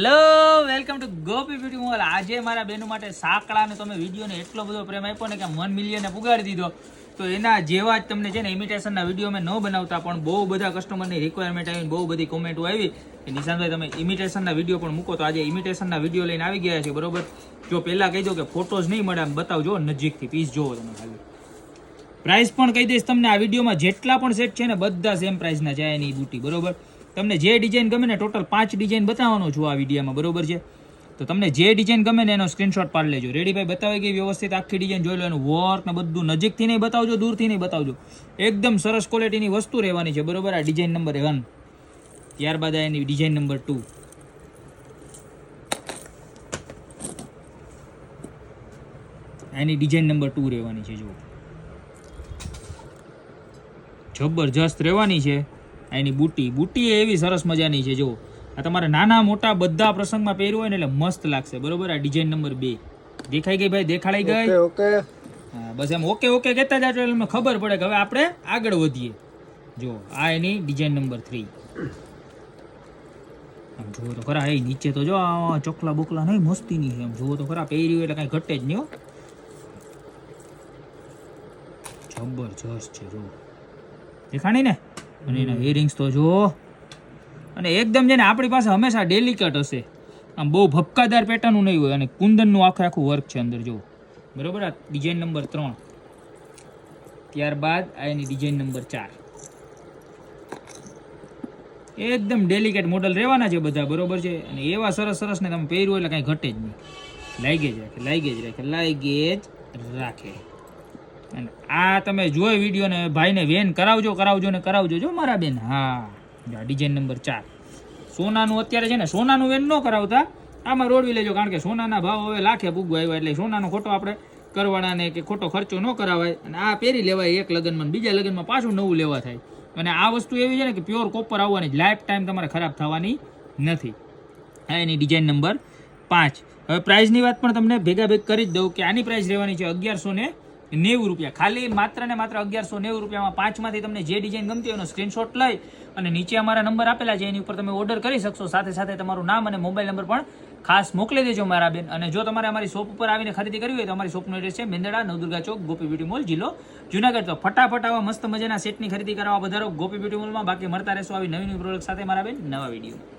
Hello, welcome to Gopi beauty mall. આજે મારા બહેનો માટે સાંકળાને તમે વિડીયોને એટલો બધો પ્રેમ આપ્યો ને કે 1 મિલિયન પુગાડી દીધો. તો એના જેવા જ તમને છે ને ઇમિટેશનના વિડીયો મેં ન બનાવતા, પણ બહુ બધા કસ્ટમરની રિક્વાયરમેન્ટ આવી, બહુ બધી કોમેન્ટો આવી કે નિશાંતભાઈ તમે ઇમિટેશનના વિડીયો પણ મૂકો. તો આજે ઇમિટેશનના વિડીયો લઈને આવી ગયા છે, બરોબર. જો પહેલાં કહી દો કે ફોટોઝ નહીં મળે, આમ બતાવજો નજીકથી, પીસ જોવો તમે ખાલી. પ્રાઇસ પણ કહી દઈશ તમને, આ વિડીયોમાં જેટલા પણ સેટ છે ને બધા સેમ પ્રાઇસના છે એની બુટી, બરોબર. તમને જે ડિઝાઇન ગમે ને, ટોટલ 5 ડિઝાઇન બતાવવાનો છું આ વિડીયોમાં, બરોબર છે. તો તમને જે ડિઝાઇન ગમે ને એનો સ્ક્રીનશોટ પાડી લેજો. રેડી ભાઈ, બતાવી ગઈ વ્યવસ્થિત આખી ડિઝાઇન જોઈ લો. એનું વર્ક ને બધું નજીકથી નહીં બતાવજો, દૂરથી નહીં બતાવજો. એકદમ સરસ ક્વોલિટીની વસ્તુ રહેવાની છે, બરોબર. આ ડિઝાઇન નંબર 1, ત્યારબાદ આ એની ડિઝાઇન નંબર 2, એની ડિઝાઇન નંબર 2 રહેવાની છે. જો જબરજસ્ત રહેવાની છે એની બુટી એવી સરસ મજાની છે. જો આ તમારે નાના મોટા બધા પ્રસંગમાં પહેર્યું હોય ને એટલે મસ્ત લાગશે, બરોબર. આ ડિઝાઇન નંબર 2 દેખાઈ ગઈ ભાઈ, દેખાડી ગઈ. ઓકે હા, બસ એમ ઓકે ઓકે કહેતા જાજો એટલે ખબર પડે કે હવે આપણે આગળ વધીએ. જો આ એની ડિઝાઇન નંબર 3. આમ જુઓ તો ખરા, એ નીચે તો જો ચોકલા બોકલા નહીં, મસ્તીની છે. આમ જુઓ તો ખરા, પહેર્યું એટલે કાંઈ ઘટે જ નહીં હો. જબરજસ્ત છે, જો દેખાણી ને. અને એના ઇયરિંગ્સ તો જુઓ, અને એકદમ છે ને આપણી પાસે હંમેશા ડેલિકેટ હશે, આમ બહુ ભપકાદાર પેટર્નનું નહીં હોય. અને કુંદનનું આખું વર્ક છે અંદર, જો બરોબર. આ ડિઝાઇન નંબર 3, ત્યારબાદ આ એની ડિઝાઇન નંબર 4. એકદમ ડેલિકેટ મોડલ રહેવાના છે બધા, બરોબર છે. અને એવા સરસ સરસ ને તમે પહેર્યું એટલે કાંઈ ઘટે જ નહીં, લાગે જ રાખે. અને આ તમે જોઈ વિડીયો ને ભાઈને વેન કરાવજો જો મારા બેન. હા, ડિઝાઇન નંબર 4. સોનાનું અત્યારે છે ને, સોનાનું વેન ન કરાવતા, આમાં રોડવી લેજો, કારણ કે સોનાના ભાવ હવે લાખે પૂગવા આવ્યા, એટલે સોનાનો ખોટો આપણે કરવાના કે ખોટો ખર્ચો ન કરાવાય. અને આ પહેરી લેવાય એક લગ્નમાં, બીજા લગ્નમાં પાછું નવું લેવા થાય. અને આ વસ્તુ એવી છે ને કે પ્યોર કોપર આવવાની, લાઈફ ટાઈમ તમારે ખરાબ થવાની નથી. આ એની ડિઝાઇન નંબર 5. હવે પ્રાઇસની વાત પણ તમને ભેગા કરી જ દઉં કે આની પ્રાઇસ રહેવાની છે 1190 રૂપિયા. ખાલી માત્ર ને માત્ર 1190 રૂપિયામાં 5માંથી તમને જે ડિઝાઇન ગમતી હોય એનો સ્ક્રીનશોટ લઈ અને નીચે અમારા નંબર આપેલા છે એની ઉપર તમે ઓર્ડર કરી શકશો. સાથે સાથે તમારું નામ અને મોબાઈલ નંબર પણ ખાસ મોકલી દેજો મારા બેન. અને જો તમારે અમારી શોપ ઉપર આવીને ખરીદી કરવી હોય તો અમારી શોપનો એડ્રેસ છે મેંદરડા, નવદુર્ગા ચોક, ગોપી બ્યુટી મોલ, જિલ્લો જુનાગઢ. તો ફટાફટ આવા મસ્ત મજાના સેટની ખરીદી કરવા વધારો ગોપી બ્યુટી મોલમાં. બાકી મળતા રહેશો આવી નવી પ્રોડક્ટ સાથે મારા બેન નવા વિડીયો.